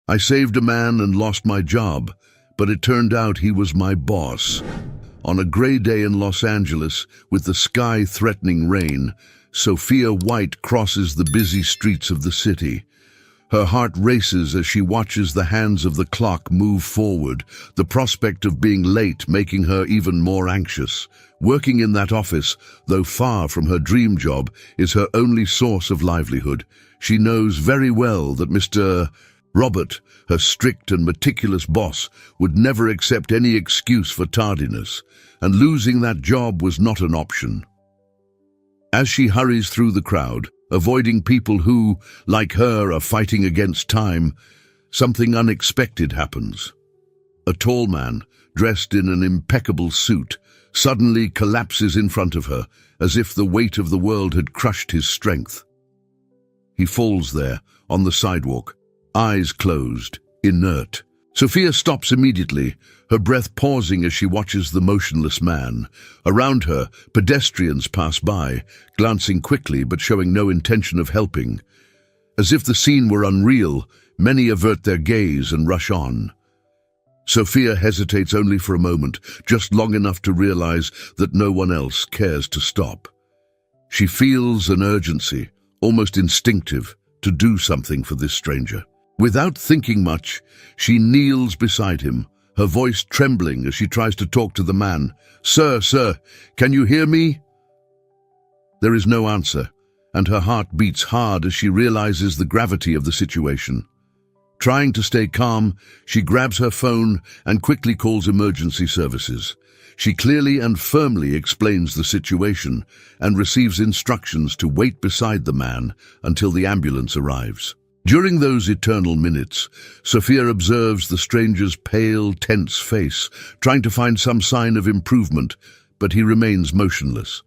I saved a man and lost my job, but it turned out he was my boss. On a gray day in Los Angeles, with the sky threatening rain, Sophia White crosses the busy streets of the city. Her heart races as she watches the hands of the clock move forward, the prospect of being late making her even more anxious. Working in that office, though far from her dream job, is her only source of livelihood. She knows very well that Mr. Robert, her strict and meticulous boss, would never accept any excuse for tardiness, and losing that job was not an option. As she hurries through the crowd, avoiding people who, like her, are fighting against time, something unexpected happens. A tall man, dressed in an impeccable suit, suddenly collapses in front of her, as if the weight of the world had crushed his strength. He falls there, on the sidewalk, eyes closed, inert. Sophia stops immediately, her breath pausing as she watches the motionless man. Around her, pedestrians pass by, glancing quickly but showing no intention of helping. As if the scene were unreal, many avert their gaze and rush on. Sophia hesitates only for a moment, just long enough to realize that no one else cares to stop. She feels an urgency, almost instinctive, to do something for this stranger. Without thinking much, she kneels beside him, her voice trembling as she tries to talk to the man. Sir, can you hear me?" There is no answer, and her heart beats hard as she realizes the gravity of the situation. Trying to stay calm, she grabs her phone and quickly calls emergency services. She clearly and firmly explains the situation and receives instructions to wait beside the man until the ambulance arrives. During those eternal minutes, Sophia observes the stranger's pale, tense face, trying to find some sign of improvement, but he remains motionless.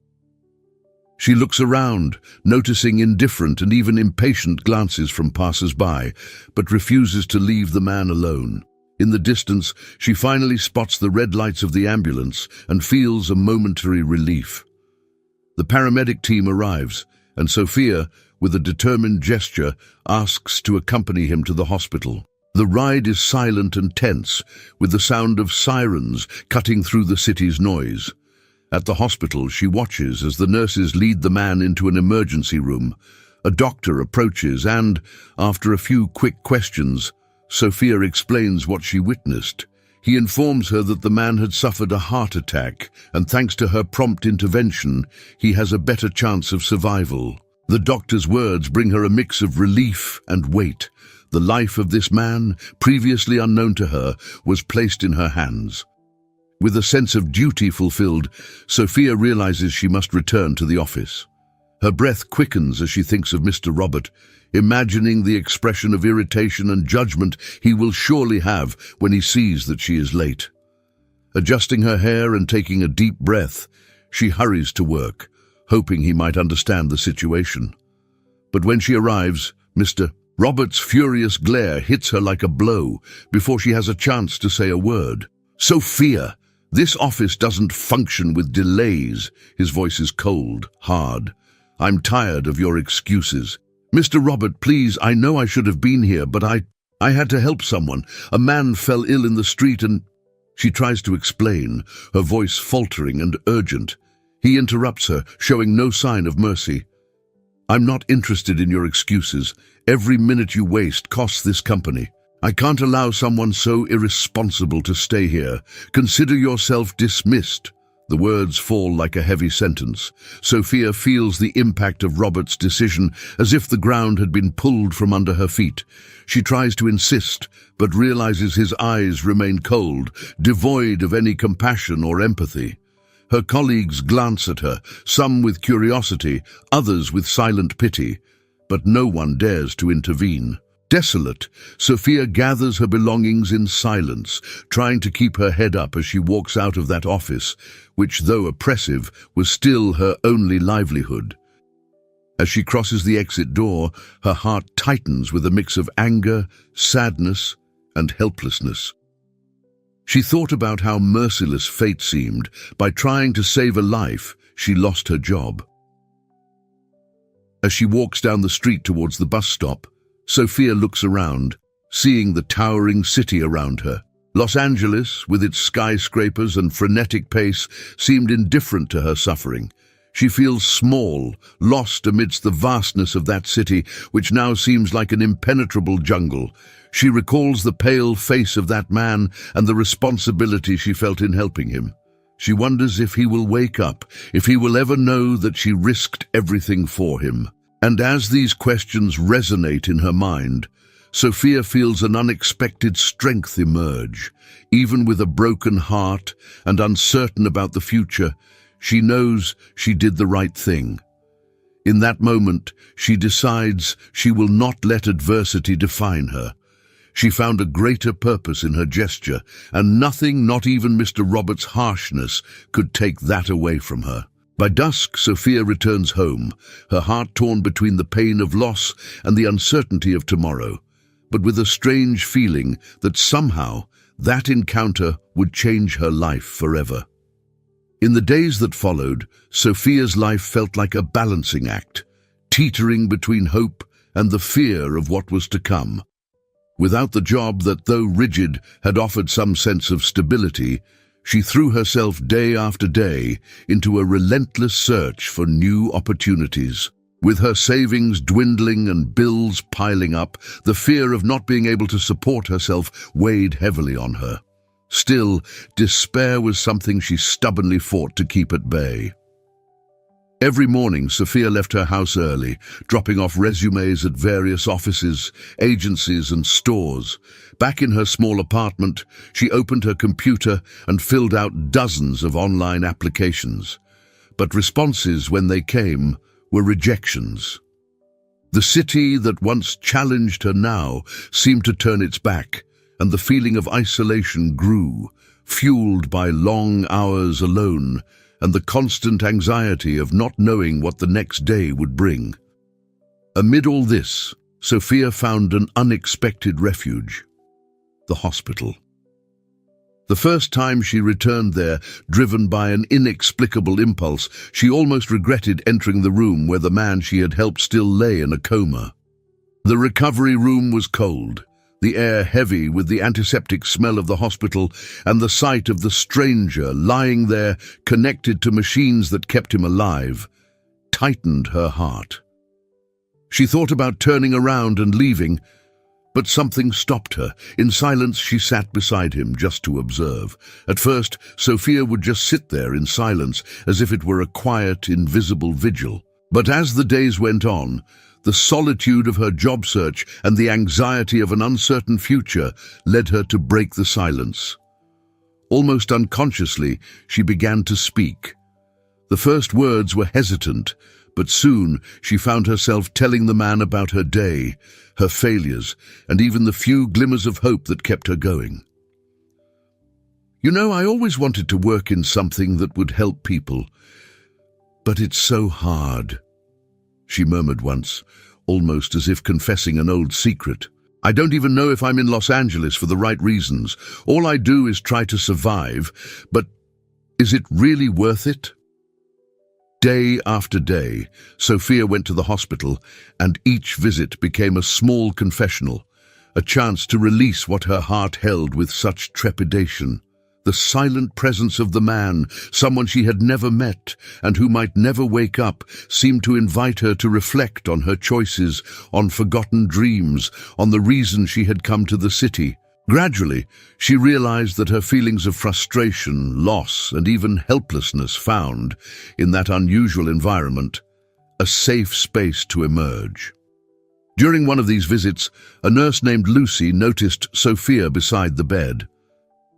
She looks around, noticing indifferent and even impatient glances from passers-by, but refuses to leave the man alone. In the distance, she finally spots the red lights of the ambulance and feels a momentary relief. The paramedic team arrives, and Sophia, with a determined gesture, asks to accompany him to the hospital. The ride is silent and tense, with the sound of sirens cutting through the city's noise. At the hospital, she watches as the nurses lead the man into an emergency room. A doctor approaches and, after a few quick questions, Sophia explains what she witnessed. He informs her that the man had suffered a heart attack, and thanks to her prompt intervention, he has a better chance of survival. The doctor's words bring her a mix of relief and weight. The life of this man, previously unknown to her, was placed in her hands. With a sense of duty fulfilled, Sophia realizes she must return to the office. Her breath quickens as she thinks of Mr. Robert, imagining the expression of irritation and judgment he will surely have when he sees that she is late. Adjusting her hair and taking a deep breath, she hurries to work, hoping he might understand the situation. But when she arrives, Mr. Robert's furious glare hits her like a blow before she has a chance to say a word. "Sophia, this office doesn't function with delays." His voice is cold, hard. "I'm tired of your excuses. Mr. Robert, please, I know I should have been here, but I had to help someone. A man fell ill in the street and—" She tries to explain, her voice faltering and urgent. He interrupts her, showing no sign of mercy. "I'm not interested in your excuses. Every minute you waste costs this company. I can't allow someone so irresponsible to stay here. Consider yourself dismissed." The words fall like a heavy sentence. Sophia feels the impact of Robert's decision as if the ground had been pulled from under her feet. She tries to insist, but realizes his eyes remain cold, devoid of any compassion or empathy. Her colleagues glance at her, some with curiosity, others with silent pity, but no one dares to intervene. Desolate, Sophia gathers her belongings in silence, trying to keep her head up as she walks out of that office, which, though oppressive, was still her only livelihood. As she crosses the exit door, her heart tightens with a mix of anger, sadness, and helplessness. She thought about how merciless fate seemed. By trying to save a life, she lost her job. As she walks down the street towards the bus stop, Sophia looks around. seeing the towering city around her. Los Angeles, with its skyscrapers and frenetic pace, seemed indifferent to her suffering. She feels small, lost amidst the vastness of that city, which now seems like an impenetrable jungle. She recalls the pale face of that man and the responsibility she felt in helping him. She wonders if he will wake up, if he will ever know that she risked everything for him. And as these questions resonate in her mind, Sophia feels an unexpected strength emerge. Even with a broken heart and uncertain about the future, she knows she did the right thing. In that moment, she decides she will not let adversity define her. She found a greater purpose in her gesture, and nothing, not even Mr. Roberts' harshness, could take that away from her. By dusk, Sophia returns home, her heart torn between the pain of loss and the uncertainty of tomorrow, but with a strange feeling that somehow that encounter would change her life forever. In the days that followed, Sophia's life felt like a balancing act, teetering between hope and the fear of what was to come. Without the job that, though rigid, had offered some sense of stability, she threw herself day after day into a relentless search for new opportunities. With her savings dwindling and bills piling up, the fear of not being able to support herself weighed heavily on her. Still, despair was something she stubbornly fought to keep at bay. Every morning, Sophia left her house early, dropping off resumes at various offices, agencies, and stores. Back in her small apartment, she opened her computer and filled out dozens of online applications. But responses, when they came, were rejections. The city that once challenged her now seemed to turn its back, and the feeling of isolation grew, fueled by long hours alone and the constant anxiety of not knowing what the next day would bring. Amid all this, Sophia found an unexpected refuge: the hospital. The first time she returned there, driven by an inexplicable impulse, she almost regretted entering the room where the man she had helped still lay in a coma. The recovery room was cold, the air heavy with the antiseptic smell of the hospital, and the sight of the stranger lying there, connected to machines that kept him alive, tightened her heart. She thought about turning around and leaving, but something stopped her. In silence, she sat beside him just to observe. At first, Sophia would just sit there in silence, as if it were a quiet, invisible vigil. But as the days went on, the solitude of her job search and the anxiety of an uncertain future led her to break the silence. Almost unconsciously, she began to speak. The first words were hesitant, but soon she found herself telling the man about her day, her failures, and even the few glimmers of hope that kept her going. "You know, I always wanted to work in something that would help people, but it's so hard," she murmured once, almost as if confessing an old secret. "I don't even know if I'm in Los Angeles for the right reasons. All I do is try to survive, but is it really worth it?" Day after day, Sophia went to the hospital, and each visit became a small confessional, a chance to release what her heart held with such trepidation. The silent presence of the man, someone she had never met and who might never wake up, seemed to invite her to reflect on her choices, on forgotten dreams, on the reason she had come to the city. Gradually, she realized that her feelings of frustration, loss, and even helplessness found, in that unusual environment, a safe space to emerge. During one of these visits, a nurse named Lucy noticed Sophia beside the bed.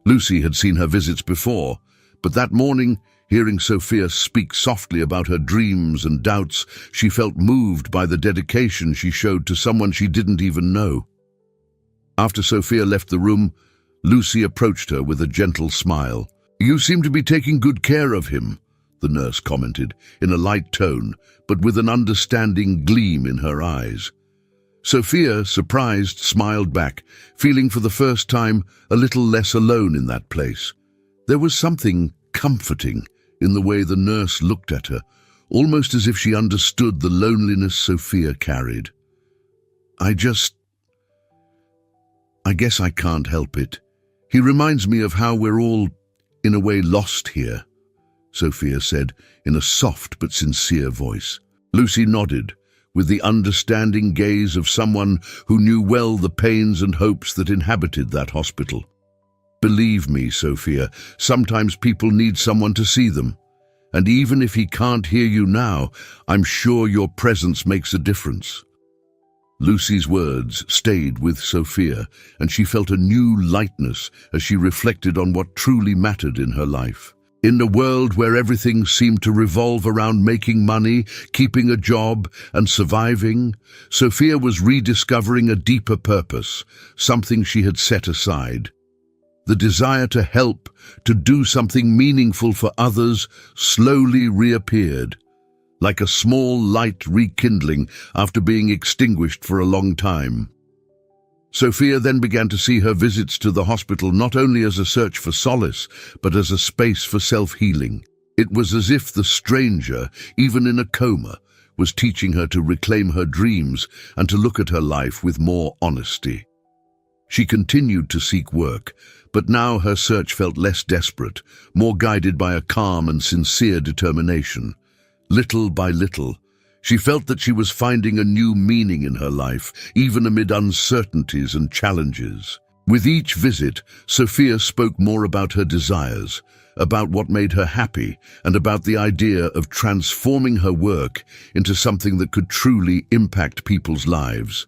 Lucy had seen her visits before, but that morning, hearing Sophia speak softly about her dreams and doubts, she felt moved by the dedication she showed to someone she didn't even know. After Sophia left the room, Lucy approached her with a gentle smile. "You seem to be taking good care of him," the nurse commented, in a light tone, but with an understanding gleam in her eyes. Sophia, surprised, smiled back, feeling for the first time a little less alone in that place. There was something comforting in the way the nurse looked at her, almost as if she understood the loneliness Sophia carried. I guess I can't help it. He reminds me of how we're all, in a way, lost here, Sophia said in a soft but sincere voice. Lucy nodded, with the understanding gaze of someone who knew well the pains and hopes that inhabited that hospital. Believe me, Sophia, sometimes people need someone to see them. And even if he can't hear you now, I'm sure your presence makes a difference. Lucy's words stayed with Sophia, and she felt a new lightness as she reflected on what truly mattered in her life. In a world where everything seemed to revolve around making money, keeping a job, and surviving, Sophia was rediscovering a deeper purpose, something she had set aside. The desire to help, to do something meaningful for others, slowly reappeared, like a small light rekindling after being extinguished for a long time. Sophia then began to see her visits to the hospital not only as a search for solace, but as a space for self-healing. It was as if the stranger, even in a coma, was teaching her to reclaim her dreams and to look at her life with more honesty. She continued to seek work, but now her search felt less desperate, more guided by a calm and sincere determination. Little by little, she felt that she was finding a new meaning in her life, even amid uncertainties and challenges. With each visit, Sophia spoke more about her desires, about what made her happy, and about the idea of transforming her work into something that could truly impact people's lives.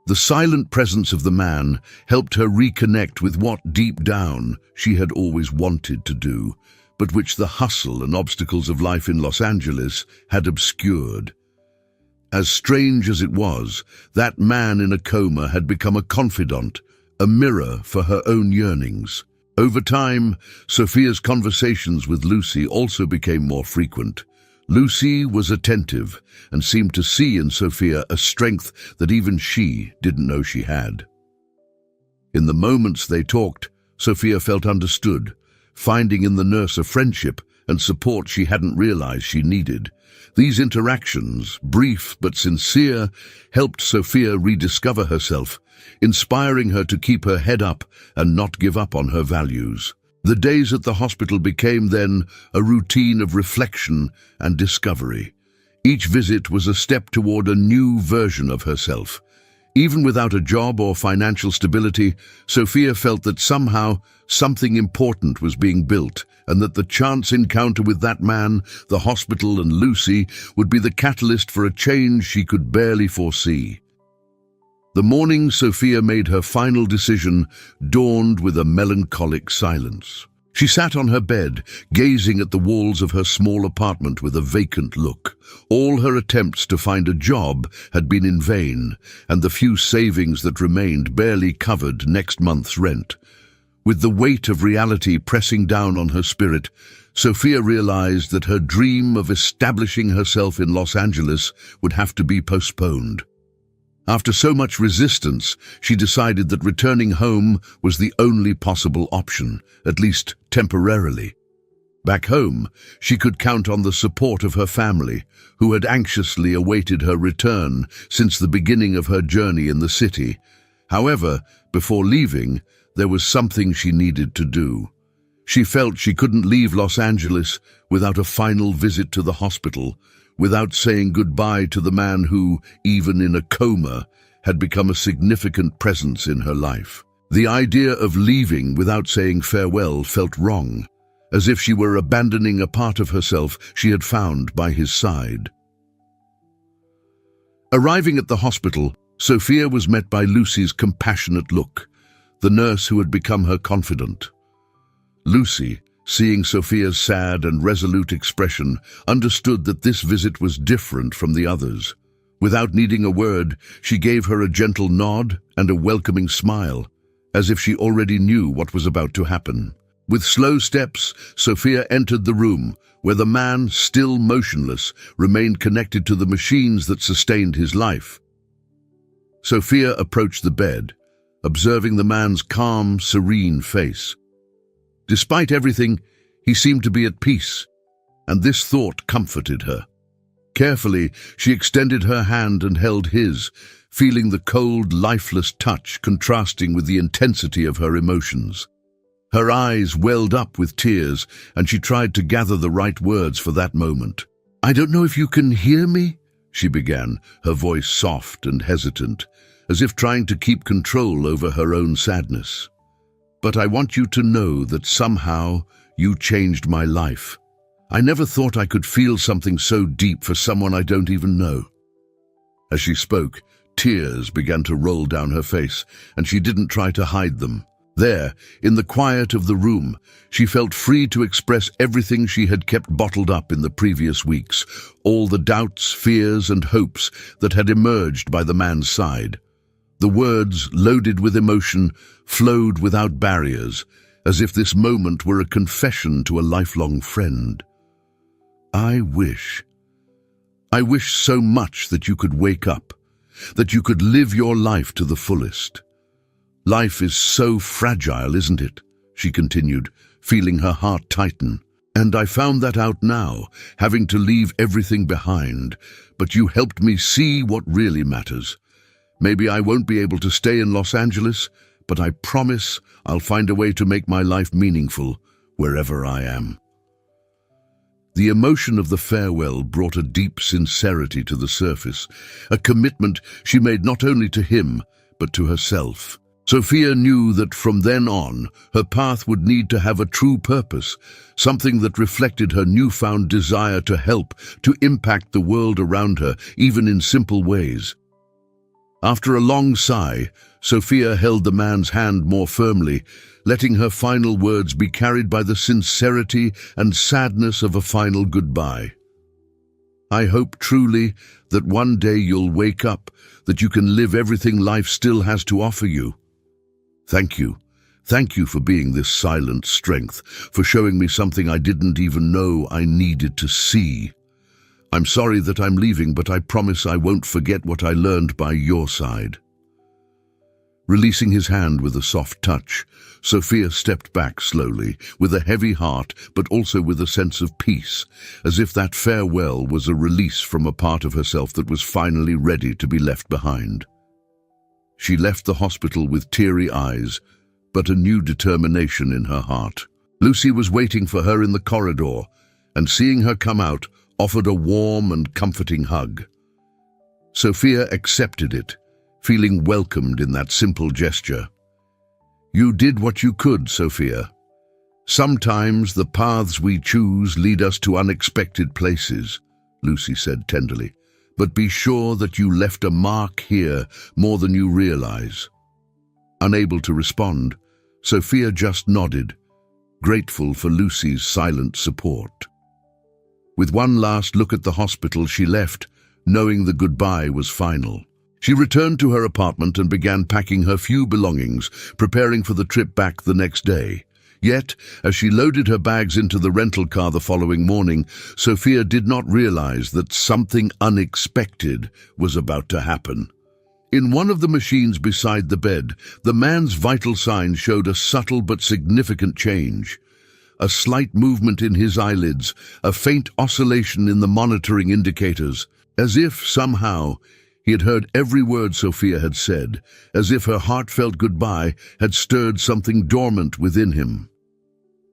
The silent presence of the man helped her reconnect with what, deep down, she had always wanted to do, but which the hustle and obstacles of life in Los Angeles had obscured. As strange as it was, that man in a coma had become a confidant, a mirror for her own yearnings. Over time, Sophia's conversations with Lucy also became more frequent. Lucy was attentive and seemed to see in Sophia a strength that even she didn't know she had. In the moments they talked, Sophia felt understood, finding in the nurse a friendship and support she hadn't realized she needed. These interactions, brief but sincere, helped Sophia rediscover herself, inspiring her to keep her head up and not give up on her values. The days at the hospital became then a routine of reflection and discovery. Each visit was a step toward a new version of herself. Even without a job or financial stability, Sophia felt that somehow something important was being built, and that the chance encounter with that man, the hospital, and Lucy would be the catalyst for a change she could barely foresee. The morning Sophia made her final decision dawned with a melancholic silence. She sat on her bed, gazing at the walls of her small apartment with a vacant look. All her attempts to find a job had been in vain, and the few savings that remained barely covered next month's rent. With the weight of reality pressing down on her spirit, Sophia realized that her dream of establishing herself in Los Angeles would have to be postponed. After so much resistance, she decided that returning home was the only possible option, at least temporarily. Back home, she could count on the support of her family, who had anxiously awaited her return since the beginning of her journey in the city. However, before leaving, there was something she needed to do. She felt she couldn't leave Los Angeles without a final visit to the hospital, without saying goodbye to the man who, even in a coma, had become a significant presence in her life. The idea of leaving without saying farewell felt wrong, as if she were abandoning a part of herself she had found by his side. Arriving at the hospital, Sophia was met by Lucy's compassionate look, the nurse who had become her confidant. Lucy, seeing Sophia's sad and resolute expression, understood that this visit was different from the others. Without needing a word, she gave her a gentle nod and a welcoming smile, as if she already knew what was about to happen. With slow steps, Sophia entered the room, where the man, still motionless, remained connected to the machines that sustained his life. Sophia approached the bed, observing the man's calm, serene face. Despite everything, he seemed to be at peace, and this thought comforted her. Carefully, she extended her hand and held his, feeling the cold, lifeless touch contrasting with the intensity of her emotions. Her eyes welled up with tears, and she tried to gather the right words for that moment. "I don't know if you can hear me," she began, her voice soft and hesitant, as if trying to keep control over her own sadness. "But I want you to know that somehow you changed my life. I never thought I could feel something so deep for someone I don't even know." As she spoke, tears began to roll down her face, and she didn't try to hide them. There, in the quiet of the room, she felt free to express everything she had kept bottled up in the previous weeks, all the doubts, fears, and hopes that had emerged by the man's side. The words, loaded with emotion, flowed without barriers, as if this moment were a confession to a lifelong friend. I wish so much that you could wake up, that you could live your life to the fullest. Life is so fragile, isn't it?" she continued, feeling her heart tighten. "And I found that out now, having to leave everything behind, but you helped me see what really matters. Maybe I won't be able to stay in Los Angeles, but I promise I'll find a way to make my life meaningful wherever I am." The emotion of the farewell brought a deep sincerity to the surface, a commitment she made not only to him, but to herself. Sophia knew that from then on, her path would need to have a true purpose, something that reflected her newfound desire to help, to impact the world around her, even in simple ways. After a long sigh, Sophia held the man's hand more firmly, letting her final words be carried by the sincerity and sadness of a final goodbye. "I hope truly that one day you'll wake up, that you can live everything life still has to offer you. Thank you. Thank you for being this silent strength, for showing me something I didn't even know I needed to see. I'm sorry that I'm leaving, but I promise I won't forget what I learned by your side." Releasing his hand with a soft touch, Sophia stepped back slowly, with a heavy heart but also with a sense of peace, as if that farewell was a release from a part of herself that was finally ready to be left behind. She left the hospital with teary eyes, but a new determination in her heart. Lucy was waiting for her in the corridor, and seeing her come out, offered a warm and comforting hug. Sophia accepted it, feeling welcomed in that simple gesture. "You did what you could, Sophia. Sometimes the paths we choose lead us to unexpected places," Lucy said tenderly. "But be sure that you left a mark here more than you realize." Unable to respond, Sophia just nodded, grateful for Lucy's silent support. With one last look at the hospital, she left, knowing the goodbye was final. She returned to her apartment and began packing her few belongings, preparing for the trip back the next day. Yet, as she loaded her bags into the rental car the following morning, Sophia did not realize that something unexpected was about to happen. In one of the machines beside the bed, the man's vital signs showed a subtle but significant change. A slight movement in his eyelids, a faint oscillation in the monitoring indicators, as if, somehow, he had heard every word Sophia had said, as if her heartfelt goodbye had stirred something dormant within him.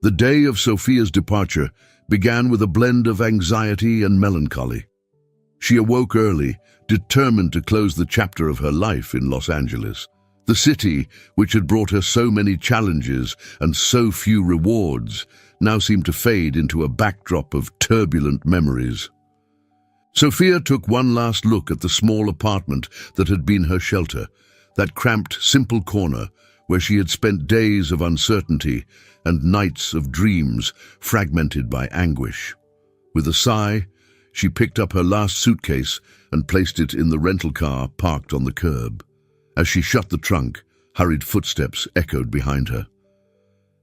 The day of Sophia's departure began with a blend of anxiety and melancholy. She awoke early, determined to close the chapter of her life in Los Angeles. The city, which had brought her so many challenges and so few rewards, now seemed to fade into a backdrop of turbulent memories. Sophia took one last look at the small apartment that had been her shelter, that cramped, simple corner where she had spent days of uncertainty and nights of dreams fragmented by anguish. With a sigh, she picked up her last suitcase and placed it in the rental car parked on the curb. As she shut the trunk, hurried footsteps echoed behind her.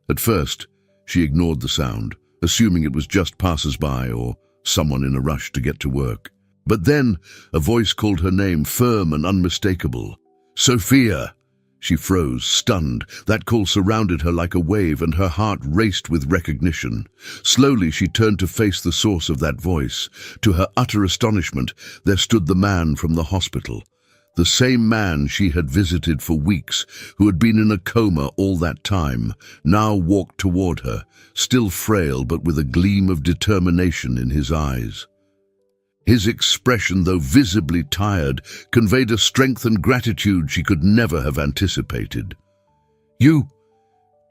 At first, she ignored the sound, assuming it was just passers-by or someone in a rush to get to work. But then, a voice called her name, firm and unmistakable. "Sophia!" She froze, stunned. That call surrounded her like a wave, and her heart raced with recognition. Slowly, she turned to face the source of that voice. To her utter astonishment, there stood the man from the hospital. The same man she had visited for weeks, who had been in a coma all that time, now walked toward her, still frail but with a gleam of determination in his eyes. His expression, though visibly tired, conveyed a strength and gratitude she could never have anticipated. You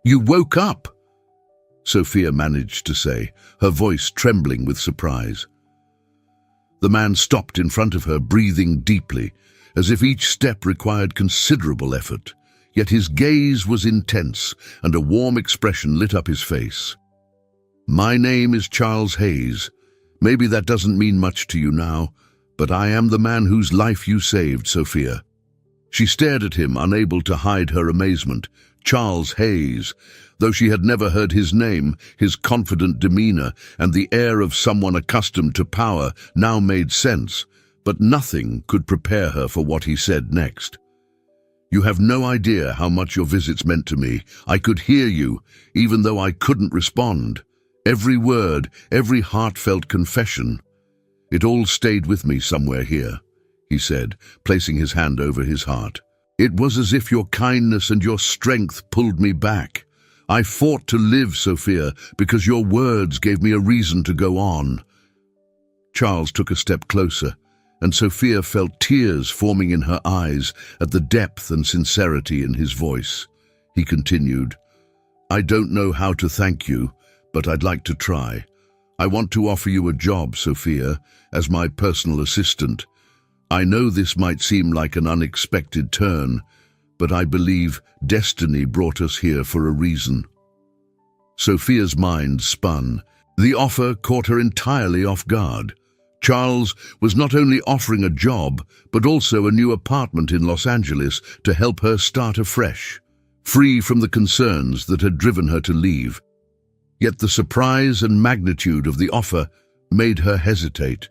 woke up," Sophia managed to say, her voice trembling with surprise. The man stopped in front of her, breathing deeply, as if each step required considerable effort. Yet his gaze was intense, and a warm expression lit up his face. "My name is Charles Hayes. Maybe that doesn't mean much to you now, but I am the man whose life you saved, Sophia." She stared at him, unable to hide her amazement. Charles Hayes. Though she had never heard his name, his confident demeanor and the air of someone accustomed to power now made sense, but nothing could prepare her for what he said next. "You have no idea how much your visits meant to me. I could hear you, even though I couldn't respond. Every word, every heartfelt confession. It all stayed with me somewhere here," he said, placing his hand over his heart. "It was as if your kindness and your strength pulled me back. I fought to live, Sophia, because your words gave me a reason to go on." Charles took a step closer, and Sophia felt tears forming in her eyes at the depth and sincerity in his voice. He continued, "I don't know how to thank you, but I'd like to try. I want to offer you a job, Sophia, as my personal assistant. I know this might seem like an unexpected turn, but I believe destiny brought us here for a reason." Sophia's mind spun. The offer caught her entirely off guard. Charles was not only offering a job, but also a new apartment in Los Angeles to help her start afresh, free from the concerns that had driven her to leave. Yet the surprise and magnitude of the offer made her hesitate.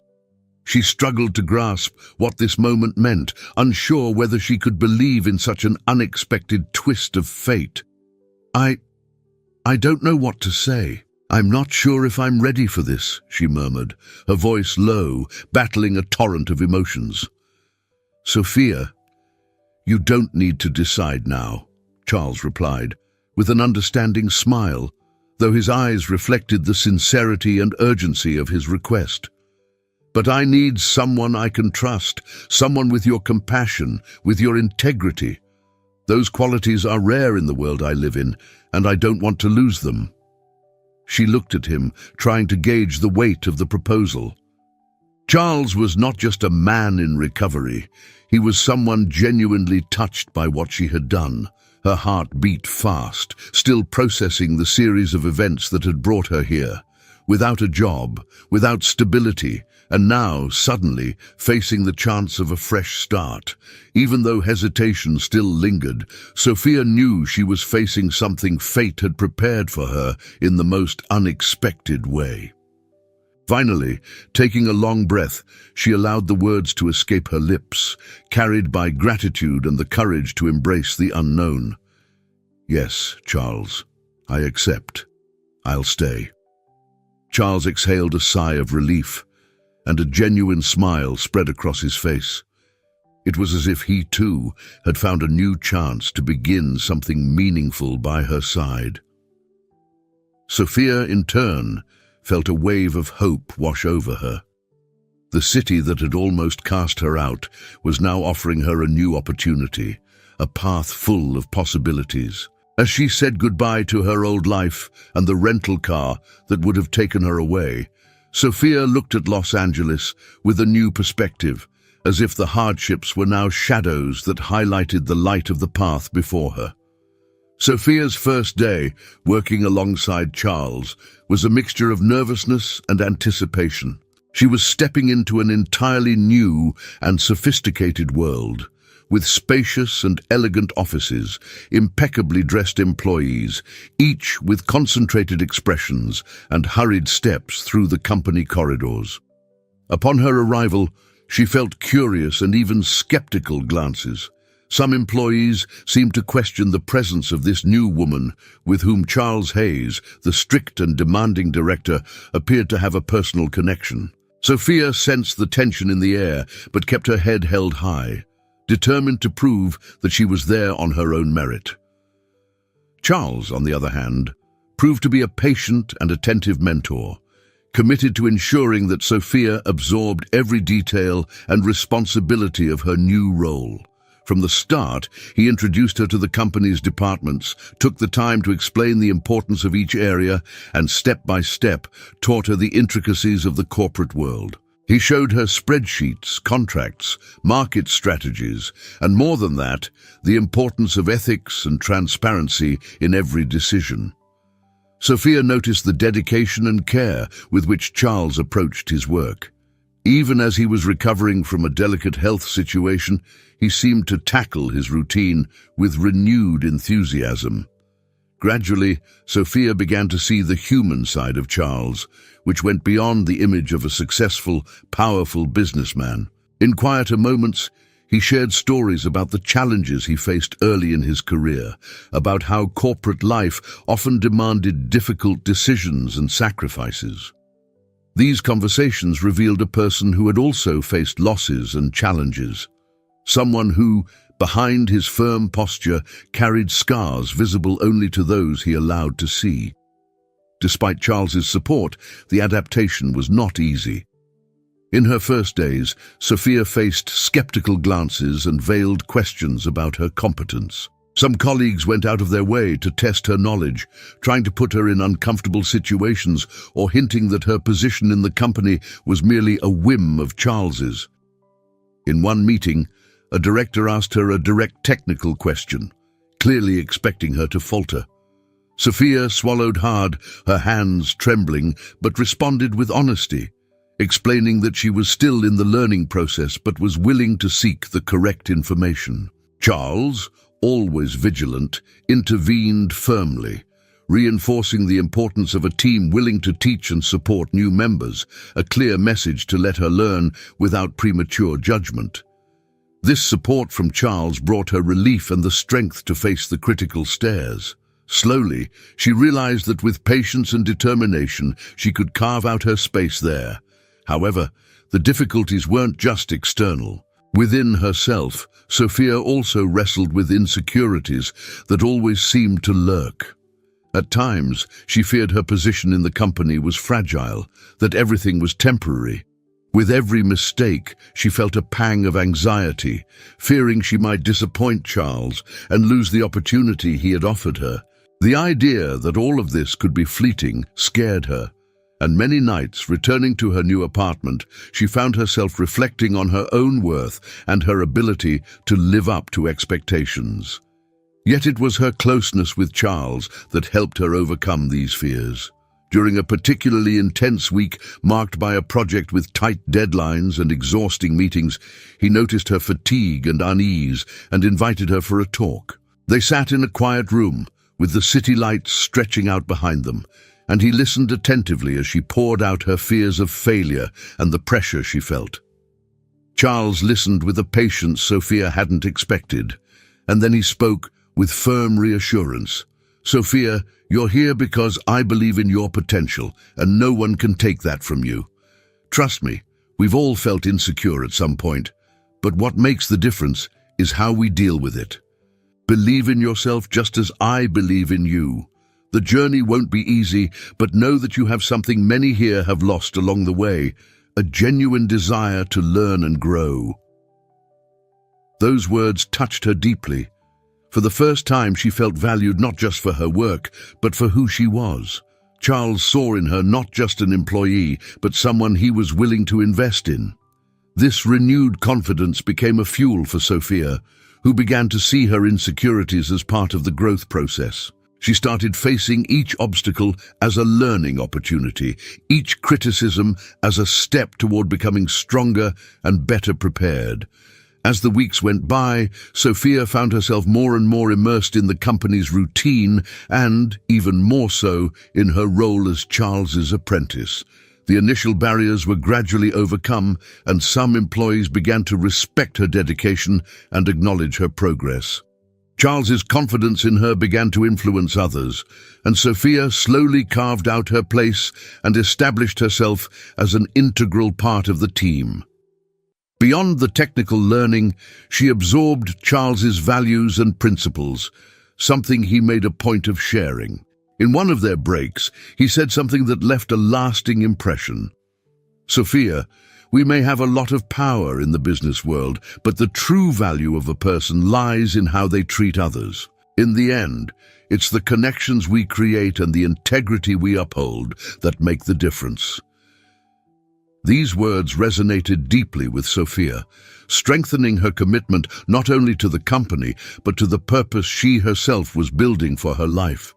She struggled to grasp what this moment meant, unsure whether she could believe in such an unexpected twist of fate. I don't know what to say. I'm not sure if I'm ready for this," she murmured, her voice low, battling a torrent of emotions. "Sophia, you don't need to decide now," Charles replied, with an understanding smile, though his eyes reflected the sincerity and urgency of his request. "But I need someone I can trust, someone with your compassion, with your integrity. Those qualities are rare in the world I live in, and I don't want to lose them." She looked at him, trying to gauge the weight of the proposal. Charles was not just a man in recovery. He was someone genuinely touched by what she had done. Her heart beat fast, still processing the series of events that had brought her here. Without a job, without stability, and now, suddenly, facing the chance of a fresh start. Even though hesitation still lingered, Sophia knew she was facing something fate had prepared for her in the most unexpected way. Finally, taking a long breath, she allowed the words to escape her lips, carried by gratitude and the courage to embrace the unknown. "Yes, Charles, I accept. I'll stay." Charles exhaled a sigh of relief, and a genuine smile spread across his face. It was as if he, too, had found a new chance to begin something meaningful by her side. Sophia, in turn, felt a wave of hope wash over her. The city that had almost cast her out was now offering her a new opportunity, a path full of possibilities. As she said goodbye to her old life and the rental car that would have taken her away, Sophia looked at Los Angeles with a new perspective, as if the hardships were now shadows that highlighted the light of the path before her. Sophia's first day, working alongside Charles, was a mixture of nervousness and anticipation. She was stepping into an entirely new and sophisticated world, with spacious and elegant offices, impeccably dressed employees, each with concentrated expressions and hurried steps through the company corridors. Upon her arrival, she felt curious and even skeptical glances. Some employees seemed to question the presence of this new woman with whom Charles Hayes, the strict and demanding director, appeared to have a personal connection. Sophia sensed the tension in the air, but kept her head held high. determined to prove that she was there on her own merit. Charles, on the other hand, proved to be a patient and attentive mentor, committed to ensuring that Sophia absorbed every detail and responsibility of her new role. From the start, he introduced her to the company's departments, took the time to explain the importance of each area, and step by step taught her the intricacies of the corporate world. He showed her spreadsheets, contracts, market strategies, and more than that, the importance of ethics and transparency in every decision. Sophia noticed the dedication and care with which Charles approached his work. Even as he was recovering from a delicate health situation, he seemed to tackle his routine with renewed enthusiasm. Gradually, Sophia began to see the human side of Charles, which went beyond the image of a successful, powerful businessman. In quieter moments, he shared stories about the challenges he faced early in his career, about how corporate life often demanded difficult decisions and sacrifices. These conversations revealed a person who had also faced losses and challenges, someone who, behind his firm posture, carried scars visible only to those he allowed to see. Despite Charles's support, the adaptation was not easy. In her first days, Sophia faced skeptical glances and veiled questions about her competence. Some colleagues went out of their way to test her knowledge, trying to put her in uncomfortable situations or hinting that her position in the company was merely a whim of Charles's. In one meeting, a director asked her a direct technical question, clearly expecting her to falter. Sophia swallowed hard, her hands trembling, but responded with honesty, explaining that she was still in the learning process but was willing to seek the correct information. Charles, always vigilant, intervened firmly, reinforcing the importance of a team willing to teach and support new members, a clear message to let her learn without premature judgment. This support from Charles brought her relief and the strength to face the critical stares. Slowly, she realized that with patience and determination, she could carve out her space there. However, the difficulties weren't just external. Within herself, Sophia also wrestled with insecurities that always seemed to lurk. At times, she feared her position in the company was fragile, that everything was temporary. With every mistake, she felt a pang of anxiety, fearing she might disappoint Charles and lose the opportunity he had offered her. The idea that all of this could be fleeting scared her, and many nights, returning to her new apartment, she found herself reflecting on her own worth and her ability to live up to expectations. Yet it was her closeness with Charles that helped her overcome these fears. During a particularly intense week marked by a project with tight deadlines and exhausting meetings, he noticed her fatigue and unease and invited her for a talk. They sat in a quiet room, with the city lights stretching out behind them, and he listened attentively as she poured out her fears of failure and the pressure she felt. Charles listened with a patience Sophia hadn't expected, and then he spoke with firm reassurance. "Sophia, you're here because I believe in your potential, and no one can take that from you. Trust me, we've all felt insecure at some point, but what makes the difference is how we deal with it. Believe in yourself just as I believe in you. The journey won't be easy, but know that you have something many here have lost along the way, a genuine desire to learn and grow." Those words touched her deeply. For the first time, she felt valued not just for her work, but for who she was. Charles saw in her not just an employee, but someone he was willing to invest in. This renewed confidence became a fuel for Sophia, who began to see her insecurities as part of the growth process. She started facing each obstacle as a learning opportunity, each criticism as a step toward becoming stronger and better prepared. As the weeks went by, Sophia found herself more and more immersed in the company's routine and, even more so, in her role as Charles's apprentice. The initial barriers were gradually overcome, and some employees began to respect her dedication and acknowledge her progress. Charles's confidence in her began to influence others, and Sophia slowly carved out her place and established herself as an integral part of the team. Beyond the technical learning, she absorbed Charles's values and principles, something he made a point of sharing. In one of their breaks, he said something that left a lasting impression. "Sophia, we may have a lot of power in the business world, but the true value of a person lies in how they treat others. In the end, it's the connections we create and the integrity we uphold that make the difference." These words resonated deeply with Sophia, strengthening her commitment not only to the company, but to the purpose she herself was building for her life.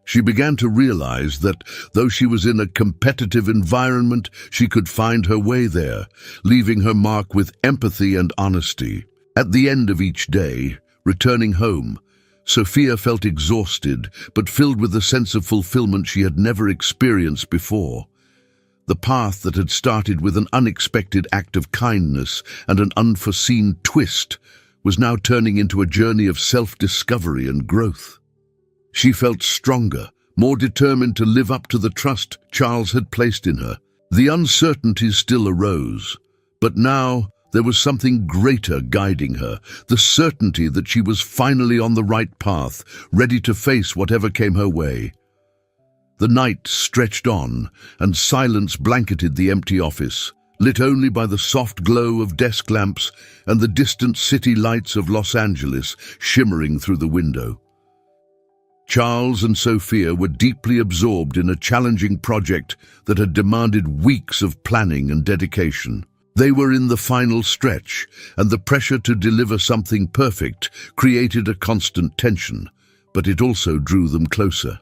She began to realize that, though she was in a competitive environment, she could find her way there, leaving her mark with empathy and honesty. At the end of each day, returning home, Sophia felt exhausted, but filled with a sense of fulfillment she had never experienced before. The path that had started with an unexpected act of kindness and an unforeseen twist was now turning into a journey of self-discovery and growth. She felt stronger, more determined to live up to the trust Charles had placed in her. The uncertainties still arose, but now there was something greater guiding her, the certainty that she was finally on the right path, ready to face whatever came her way. The night stretched on, and silence blanketed the empty office, lit only by the soft glow of desk lamps and the distant city lights of Los Angeles shimmering through the window. Charles and Sophia were deeply absorbed in a challenging project that had demanded weeks of planning and dedication. They were in the final stretch, and the pressure to deliver something perfect created a constant tension, but it also drew them closer.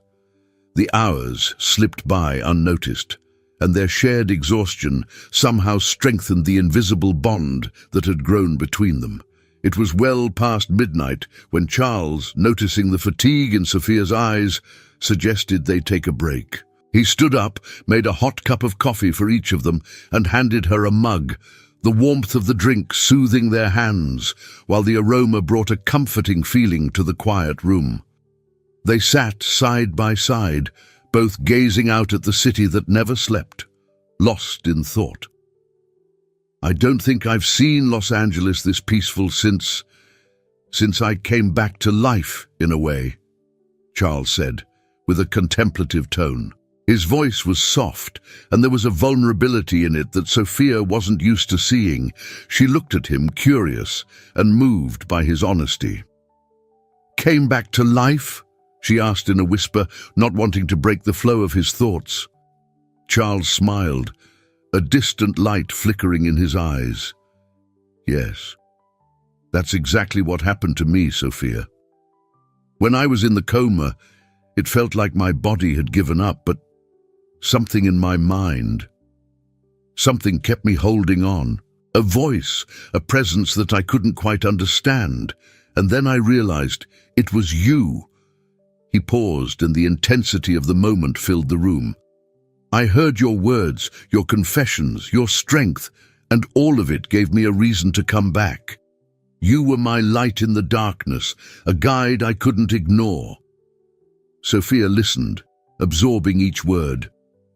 The hours slipped by unnoticed, and their shared exhaustion somehow strengthened the invisible bond that had grown between them. It was well past midnight when Charles, noticing the fatigue in Sophia's eyes, suggested they take a break. He stood up, made a hot cup of coffee for each of them, and handed her a mug, the warmth of the drink soothing their hands, while the aroma brought a comforting feeling to the quiet room. They sat side by side, both gazing out at the city that never slept, lost in thought. "I don't think I've seen Los Angeles this peaceful since I came back to life, in a way," Charles said, with a contemplative tone. His voice was soft, and there was a vulnerability in it that Sophia wasn't used to seeing. She looked at him, curious and moved by his honesty. "Came back to life?" she asked in a whisper, not wanting to break the flow of his thoughts. Charles smiled, a distant light flickering in his eyes. "Yes, that's exactly what happened to me, Sophia. When I was in the coma, it felt like my body had given up, but something in my mind, something kept me holding on. A voice, a presence that I couldn't quite understand, and then I realized it was you." He paused, and the intensity of the moment filled the room. "I heard your words, your confessions, your strength, and all of it gave me a reason to come back. You were my light in the darkness, a guide I couldn't ignore." Sophia listened, absorbing each word,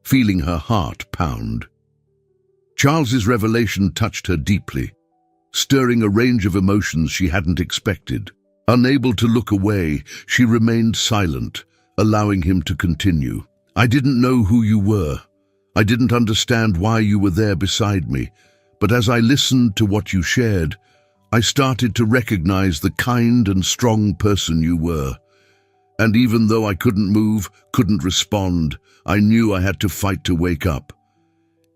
feeling her heart pound. Charles's revelation touched her deeply, stirring a range of emotions she hadn't expected. Unable to look away, she remained silent, allowing him to continue. "I didn't know who you were. I didn't understand why you were there beside me. But as I listened to what you shared, I started to recognize the kind and strong person you were. And even though I couldn't move, couldn't respond, I knew I had to fight to wake up.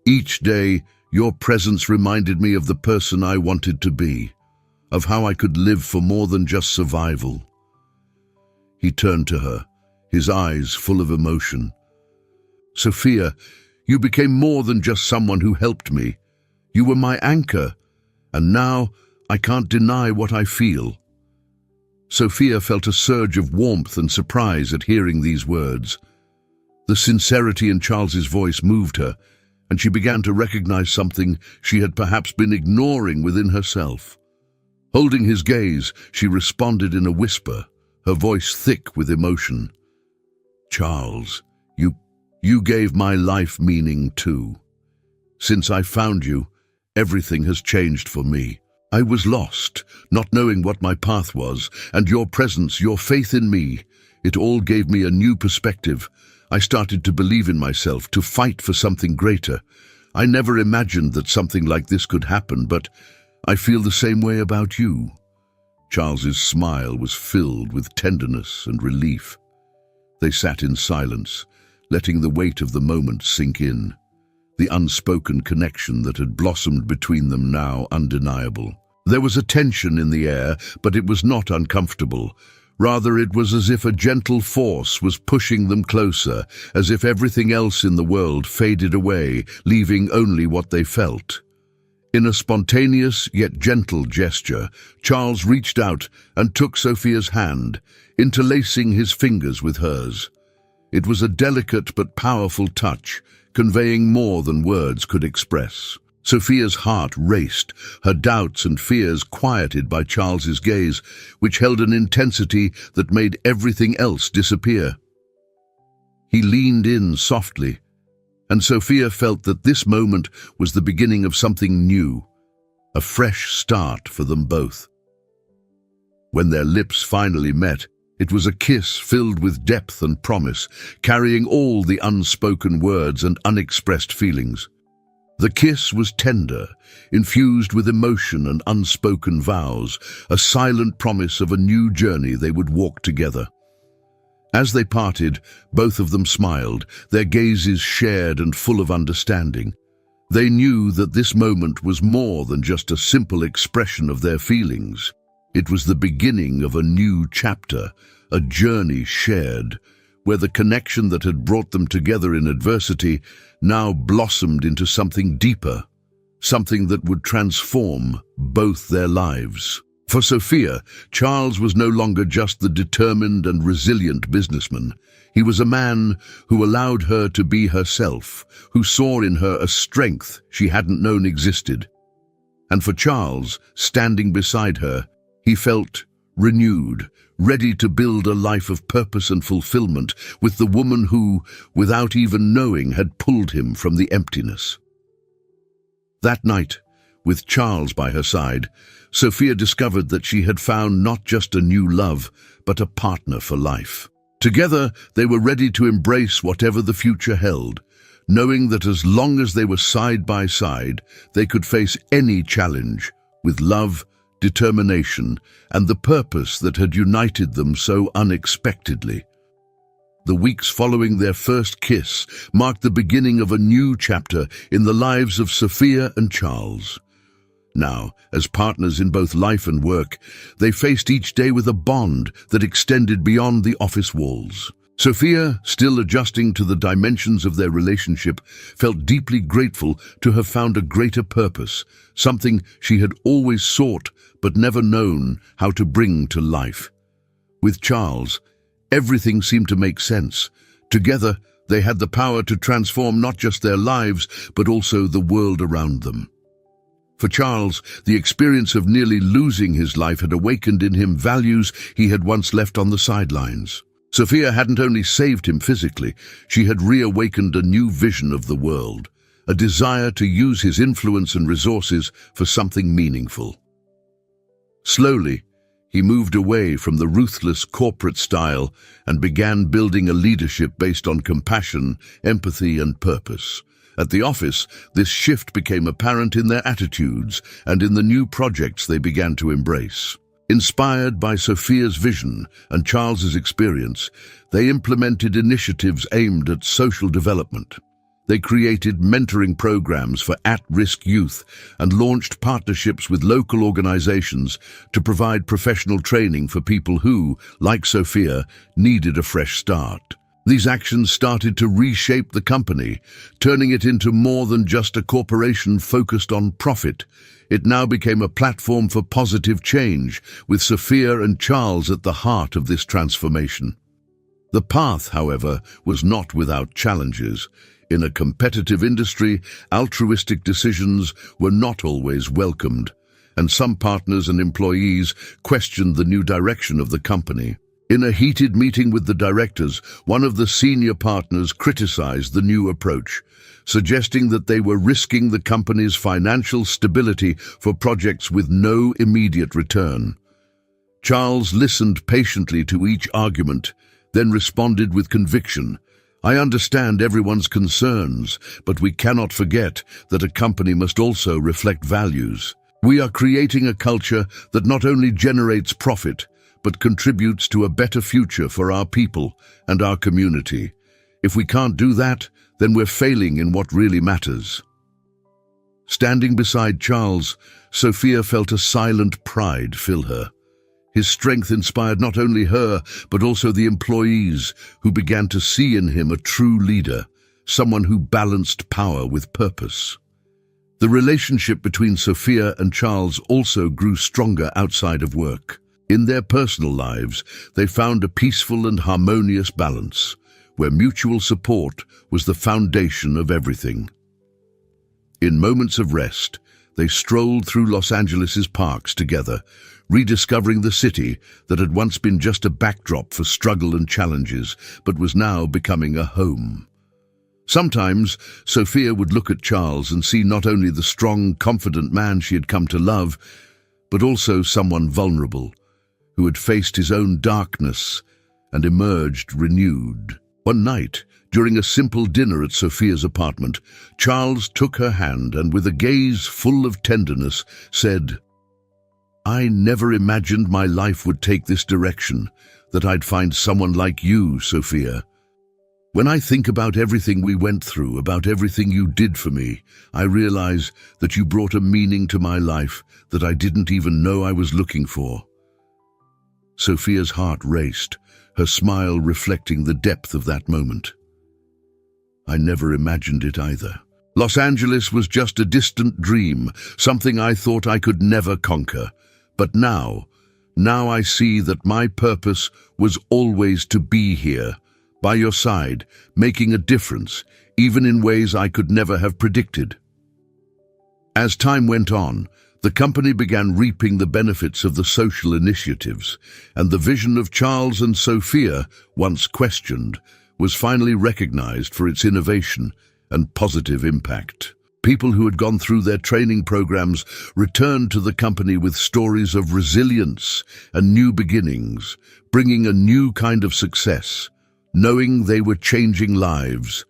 Each day, your presence reminded me of the person I wanted to be, of how I could live for more than just survival." He turned to her, his eyes full of emotion. "Sophia, you became more than just someone who helped me. You were my anchor, and now I can't deny what I feel." Sophia felt a surge of warmth and surprise at hearing these words. The sincerity in Charles's voice moved her, and she began to recognize something she had perhaps been ignoring within herself. Holding his gaze, she responded in a whisper, her voice thick with emotion. "Charles, you gave my life meaning too. Since I found you, Everything has changed for me. I was lost, not knowing what my path was, and your presence, your faith in me, it all gave me a new perspective. I started to believe in myself, to fight for something greater. I never imagined that something like this could happen, but I feel the same way about you." Charles's smile was filled with tenderness and relief. They sat in silence, letting the weight of the moment sink in. The unspoken connection that had blossomed between them now undeniable. There was a tension in the air, but it was not uncomfortable. Rather, it was as if a gentle force was pushing them closer, as if everything else in the world faded away, leaving only what they felt. In a spontaneous yet gentle gesture, Charles reached out and took Sophia's hand, interlacing his fingers with hers. It was a delicate but powerful touch, conveying more than words could express. Sophia's heart raced, her doubts and fears quieted by Charles's gaze, which held an intensity that made everything else disappear. He leaned in softly, and Sophia felt that this moment was the beginning of something new, a fresh start for them both. When their lips finally met, it was a kiss filled with depth and promise, carrying all the unspoken words and unexpressed feelings. The kiss was tender, infused with emotion and unspoken vows, a silent promise of a new journey they would walk together. As they parted, both of them smiled, their gazes shared and full of understanding. They knew that this moment was more than just a simple expression of their feelings. It was the beginning of a new chapter, a journey shared, where the connection that had brought them together in adversity now blossomed into something deeper, something that would transform both their lives. For Sophia, Charles was no longer just the determined and resilient businessman. He was a man who allowed her to be herself, who saw in her a strength she hadn't known existed. And for Charles, standing beside her, he felt renewed, ready to build a life of purpose and fulfillment with the woman who, without even knowing, had pulled him from the emptiness. That night, with Charles by her side, Sophia discovered that she had found not just a new love, but a partner for life. Together, they were ready to embrace whatever the future held, knowing that as long as they were side by side, they could face any challenge with love, determination, and the purpose that had united them so unexpectedly. The weeks following their first kiss marked the beginning of a new chapter in the lives of Sophia and Charles. Now, as partners in both life and work, they faced each day with a bond that extended beyond the office walls. Sophia, still adjusting to the dimensions of their relationship, felt deeply grateful to have found a greater purpose, something she had always sought but never known how to bring to life. With Charles, everything seemed to make sense. Together, they had the power to transform not just their lives, but also the world around them. For Charles, the experience of nearly losing his life had awakened in him values he had once left on the sidelines. Sophia hadn't only saved him physically, she had reawakened a new vision of the world, a desire to use his influence and resources for something meaningful. Slowly, he moved away from the ruthless corporate style and began building a leadership based on compassion, empathy, and purpose. At the office, this shift became apparent in their attitudes and in the new projects they began to embrace. Inspired by Sophia's vision and Charles's experience, they implemented initiatives aimed at social development. They created mentoring programs for at-risk youth and launched partnerships with local organizations to provide professional training for people who, like Sophia, needed a fresh start. These actions started to reshape the company, turning it into more than just a corporation focused on profit. It now became a platform for positive change, with Sophia and Charles at the heart of this transformation. The path, however, was not without challenges. In a competitive industry, altruistic decisions were not always welcomed, and some partners and employees questioned the new direction of the company. In a heated meeting with the directors, one of the senior partners criticized the new approach, suggesting that they were risking the company's financial stability for projects with no immediate return. Charles listened patiently to each argument, then responded with conviction. "I understand everyone's concerns, but we cannot forget that a company must also reflect values. We are creating a culture that not only generates profit, but contributes to a better future for our people and our community. If we can't do that, then we're failing in what really matters." Standing beside Charles, Sophia felt a silent pride fill her. His strength inspired not only her, but also the employees, who began to see in him a true leader, someone who balanced power with purpose. The relationship between Sophia and Charles also grew stronger outside of work. In their personal lives, they found a peaceful and harmonious balance, where mutual support was the foundation of everything. In moments of rest, they strolled through Los Angeles's parks together, rediscovering the city that had once been just a backdrop for struggle and challenges, but was now becoming a home. Sometimes, Sophia would look at Charles and see not only the strong, confident man she had come to love, but also someone vulnerable, who had faced his own darkness and emerged renewed. One night, during a simple dinner at Sophia's apartment, Charles took her hand and, with a gaze full of tenderness, said, "I never imagined my life would take this direction, that I'd find someone like you, Sophia. When I think about everything we went through, about everything you did for me, I realize that you brought a meaning to my life that I didn't even know I was looking for." Sophia's heart raced, her smile reflecting the depth of that moment. "I never imagined it either. Los Angeles was just a distant dream, something I thought I could never conquer. But now I see that my purpose was always to be here, by your side, making a difference, even in ways I could never have predicted." As time went on, the company began reaping the benefits of the social initiatives, and the vision of Charles and Sophia, once questioned, was finally recognized for its innovation and positive impact. People who had gone through their training programs returned to the company with stories of resilience and new beginnings, bringing a new kind of success, knowing they were changing lives.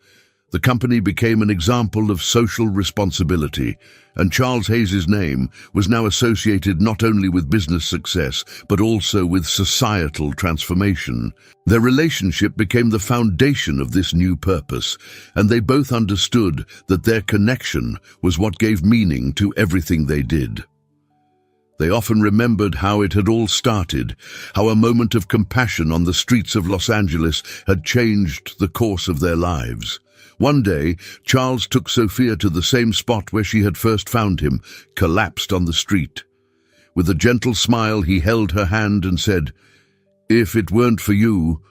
The company became an example of social responsibility, and Charles Hayes's name was now associated not only with business success, but also with societal transformation. Their relationship became the foundation of this new purpose, and they both understood that their connection was what gave meaning to everything they did. They often remembered how it had all started, how a moment of compassion on the streets of Los Angeles had changed the course of their lives. One day, Charles took Sophia to the same spot where she had first found him, collapsed on the street. With a gentle smile, he held her hand and said, "If it weren't for you,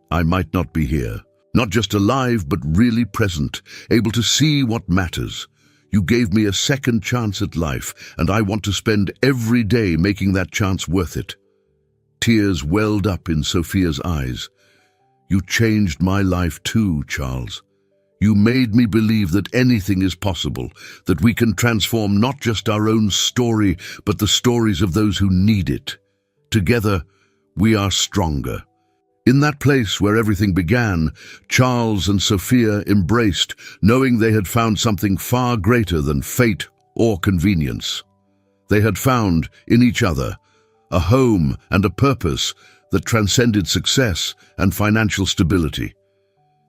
I might not be here. Not just alive, but really present, able to see what matters. You gave me a second chance at life, and I want to spend every day making that chance worth it." Tears welled up in Sophia's eyes. "You changed my life too, Charles. You made me believe that anything is possible, that we can transform not just our own story, but the stories of those who need it. Together, we are stronger." In that place where everything began, Charles and Sophia embraced, knowing they had found something far greater than fate or convenience. They had found, in each other, a home and a purpose that transcended success and financial stability.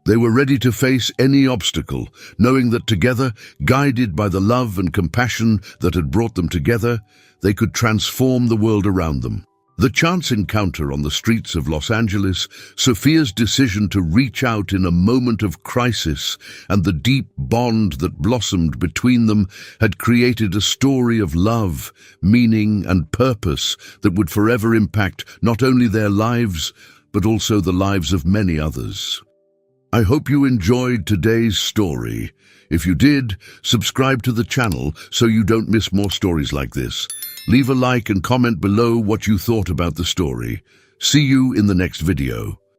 They were ready to face any obstacle, knowing that together, guided by the love and compassion that had brought them together, they could transform the world around them. The chance encounter on the streets of Los Angeles, Sophia's decision to reach out in a moment of crisis, and the deep bond that blossomed between them had created a story of love, meaning, and purpose that would forever impact not only their lives, but also the lives of many others. I hope you enjoyed today's story. If you did, subscribe to the channel so you don't miss more stories like this. Leave a like and comment below what you thought about the story. See you in the next video.